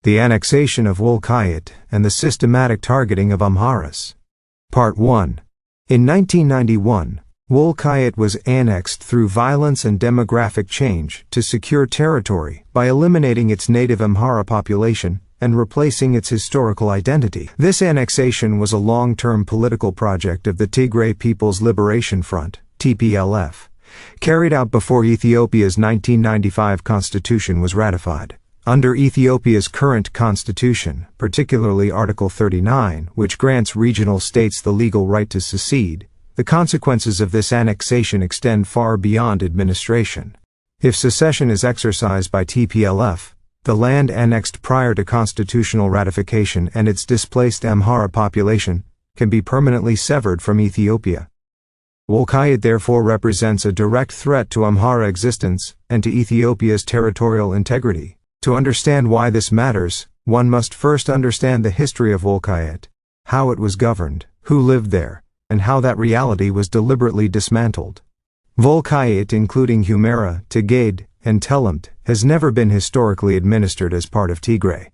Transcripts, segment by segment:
The Annexation of Wolkayit and the Systematic Targeting of Amharas. Part 1. In 1991, Wolkayit was annexed through violence and demographic change to secure territory by eliminating its native Amhara population and replacing its historical identity. This annexation was a long-term political project of the Tigray People's Liberation Front, TPLF, carried out before Ethiopia's 1995 constitution was ratified. Under Ethiopia's current constitution, particularly Article 39, which grants regional states the legal right to secede, the consequences of this annexation extend far beyond administration. If secession is exercised by TPLF, the land annexed prior to constitutional ratification and its displaced Amhara population can be permanently severed from Ethiopia. Wolkayit therefore represents a direct threat to Amhara existence and to Ethiopia's territorial integrity. To understand why this matters, one must first understand the history of Wolkayit, how it was governed, who lived there, and how that reality was deliberately dismantled. Wolkayit, including Amhara, Tigray, and Telemt, has never been historically administered as part of Tigray.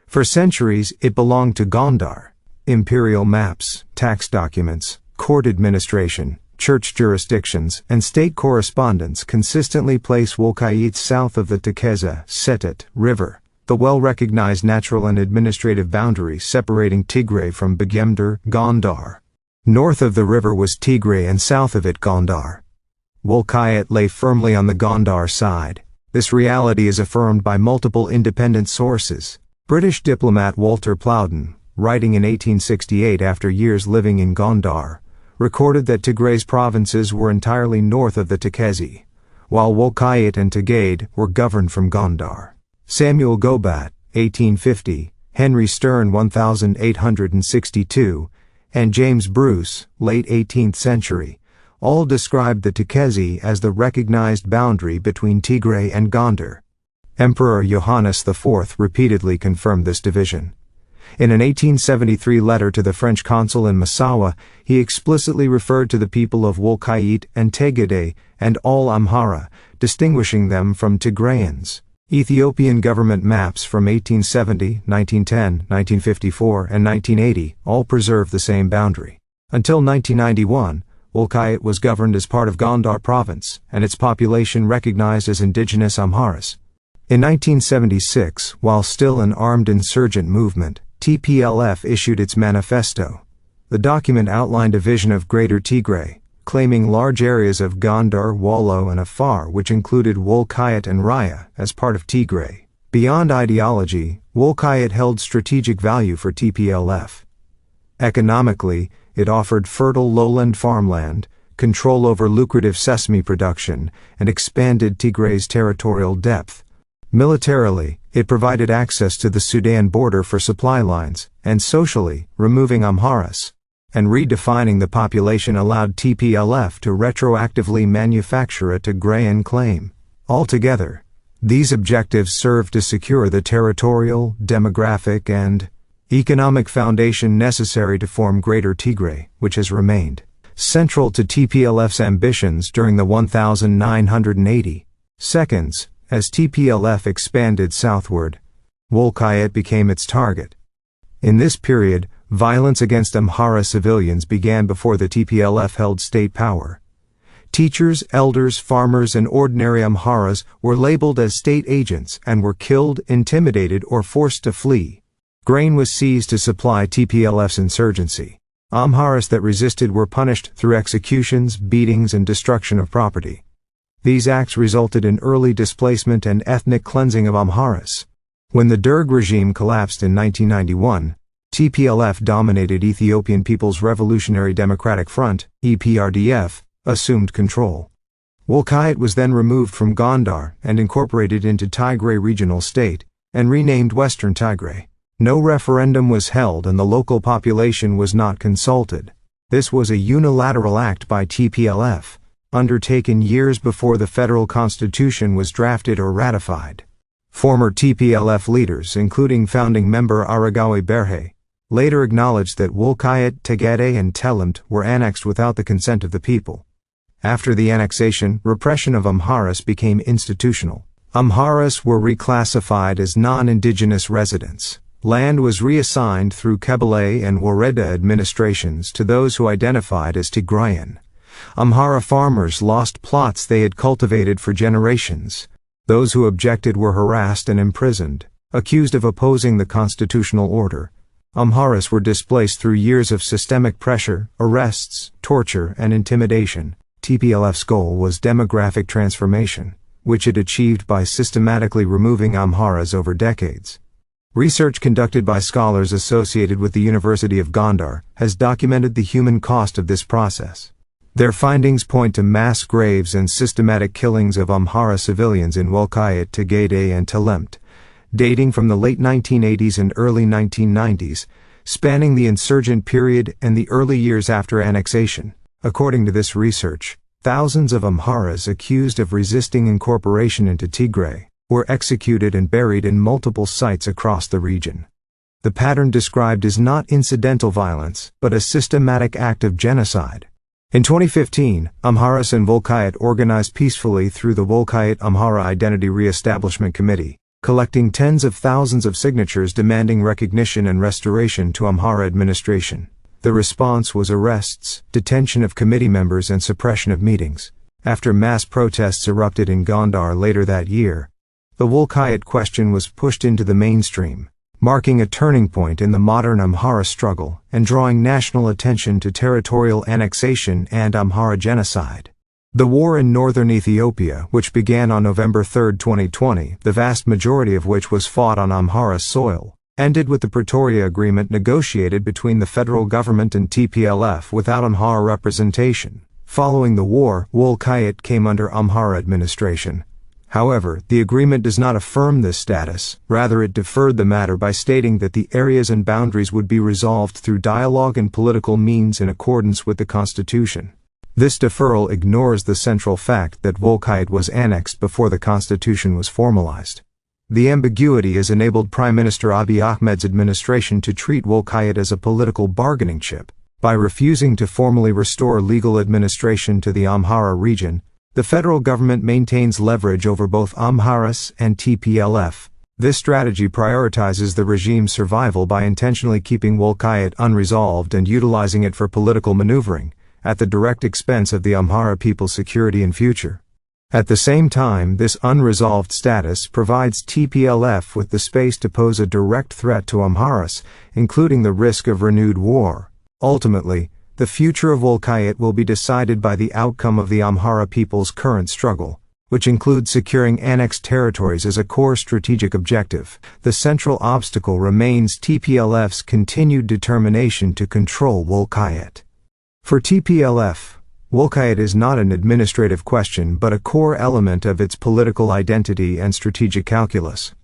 For centuries, it belonged to Gondar. Imperial maps, tax documents, court administration, church jurisdictions, and state correspondence consistently place Wolkayit south of the Secede River, the well-recognized natural and administrative boundary separating Tigray from Begemder, Gondar. North of the river was Tigray and south of it Gondar. Wolkayit lay firmly on the Gondar side. This reality is affirmed by multiple independent sources. British diplomat Walter Plowden, writing in 1868 after years living in Gondar, recorded that Tigray's provinces were entirely north of the Secede, while Wolkayit and Tigray were governed from Gondar. Samuel Gobat, 1850, Henry Stern 1862, and James Bruce, late 18th century, all described the Secede as the recognized boundary between Tigray and Gondar. Emperor Johannes IV repeatedly confirmed this division. In an 1873 letter to the French consul in Massawa, he explicitly referred to the people of Wolkayit and Tigray and all Amhara, distinguishing them from Tigrayans. Ethiopian government maps from 1870, 1910, 1954, and 1980 all preserve the same boundary. Until 1991, Wolkayit was governed as part of Gondar province, and its population recognized as indigenous Amharas. In 1976, while still an armed insurgent movement, TPLF issued its manifesto. The document outlined a vision of Greater Tigray, claiming large areas of Gondar, Wollo, and Afar, which included Wolkayit and Raya, as part of Tigray. Beyond ideology, Wolkayit held strategic value for TPLF. Economically, it offered fertile lowland farmland, control over lucrative sesame production, and expanded Tigray's territorial depth. Militarily, it provided access to the Sudan border for supply lines, and socially, removing Amharas and redefining the population allowed TPLF to retroactively manufacture a Tigrayan claim. Altogether, these objectives served to secure the territorial, demographic, and economic foundation necessary to form Greater Tigray, which has remained central to TPLF's ambitions during the 1980 seconds. As TPLF expanded southward, Wolkayit became its target. In this period, violence against Amhara civilians began before the TPLF held state power. Teachers, elders, farmers, and ordinary Amharas were labeled as state agents and were killed, intimidated, or forced to flee. Grain was seized to supply TPLF's insurgency. Amharas that resisted were punished through executions, beatings, and destruction of property. These acts resulted in early displacement and ethnic cleansing of Amharas. When the Derg regime collapsed in 1991, TPLF dominated Ethiopian People's Revolutionary Democratic Front, EPRDF, assumed control. Wolkayit was then removed from Gondar and incorporated into Tigray Regional State, and renamed Western Tigray. No referendum was held and the local population was not consulted. This was a unilateral act by TPLF, undertaken years before the federal constitution was drafted or ratified. Former TPLF leaders, including founding member Aragawi Berhe, later acknowledged that Wolkayit, Tigray, and Telemt were annexed without the consent of the people. After the annexation, repression of Amharas became institutional. Amharas were reclassified as non-indigenous residents. Land was reassigned through Kebele and Woreda administrations to those who identified as Tigrayan. Amhara farmers lost plots they had cultivated for generations. Those who objected were harassed and imprisoned, accused of opposing the constitutional order. Amharas were displaced through years of systemic pressure, arrests, torture, and intimidation. TPLF's goal was demographic transformation, which it achieved by systematically removing Amharas over decades. Research conducted by scholars associated with the University of Gondar has documented the human cost of this process. Their findings point to mass graves and systematic killings of Amhara civilians in Wolkayit, Tigray, and Telemt, dating from the late 1980s and early 1990s, spanning the insurgent period and the early years after annexation. According to this research, thousands of Amharas accused of resisting incorporation into Tigray were executed and buried in multiple sites across the region. The pattern described is not incidental violence, but a systematic act of genocide. In 2015, Amharas and Wolkayit organized peacefully through the Wolkayit Amhara Identity Re-establishment Committee, collecting tens of thousands of signatures demanding recognition and restoration to Amhara administration. The response was arrests, detention of committee members, and suppression of meetings. After mass protests erupted in Gondar later that year, the Wolkayit question was pushed into the mainstream, marking a turning point in the modern Amhara struggle and drawing national attention to territorial annexation and Amhara genocide. The war in northern Ethiopia, which began on November 3, 2020, the vast majority of which was fought on Amhara soil, ended with the Pretoria Agreement negotiated between the federal government and TPLF without Amhara representation. Following the war, Wolkayit came under Amhara administration. However, the agreement does not affirm this status, rather it deferred the matter by stating that the areas and boundaries would be resolved through dialogue and political means in accordance with the Constitution. This deferral ignores the central fact that Wolkayit was annexed before the Constitution was formalized. The ambiguity has enabled Prime Minister Abiy Ahmed's administration to treat Wolkayit as a political bargaining chip. By refusing to formally restore legal administration to the Amhara region, the federal government maintains leverage over both Amharas and TPLF. This strategy prioritizes the regime's survival by intentionally keeping Wolkayit unresolved and utilizing it for political maneuvering, at the direct expense of the Amhara people's security and future. At the same time, this unresolved status provides TPLF with the space to pose a direct threat to Amharas, including the risk of renewed war. Ultimately, the future of Wolkayit will be decided by the outcome of the Amhara people's current struggle, which includes securing annexed territories as a core strategic objective. The central obstacle remains TPLF's continued determination to control Wolkayit. For TPLF, Wolkayit is not an administrative question but a core element of its political identity and strategic calculus.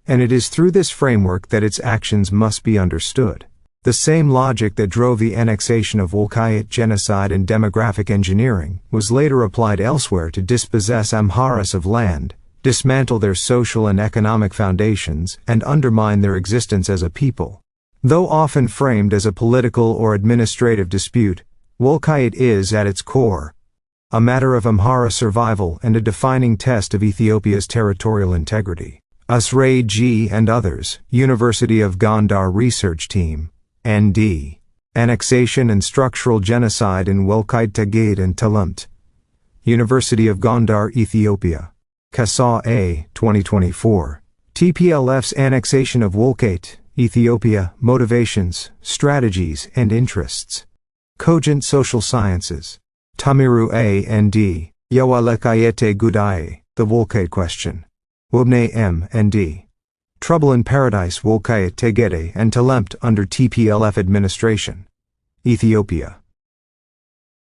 And it is through this framework that its actions must be understood. The same logic that drove the annexation of Wolkayit genocide and demographic engineering was later applied elsewhere to dispossess Amharas of land, dismantle their social and economic foundations, and undermine their existence as a people. Though often framed as a political or administrative dispute, Wolkayit is, at its core, a matter of Amhara survival and a defining test of Ethiopia's territorial integrity. Usray G. and others, University of Gondar Research Team, ND. Annexation and Structural Genocide in Wolkayit, Tigray and Telemt. University of Gondar, Ethiopia. Kasa A. 2024. TPLF's Annexation of Wolkayit, Ethiopia, Motivations, Strategies, and Interests. Cogent Social Sciences. Tamiru A. N.D. Yawalekayete Gudaye, The Wolkayit Question. Wobne M. N.D. Trouble in Paradise, Wolkayit, Tigray and Telemt under TPLF administration. Ethiopia.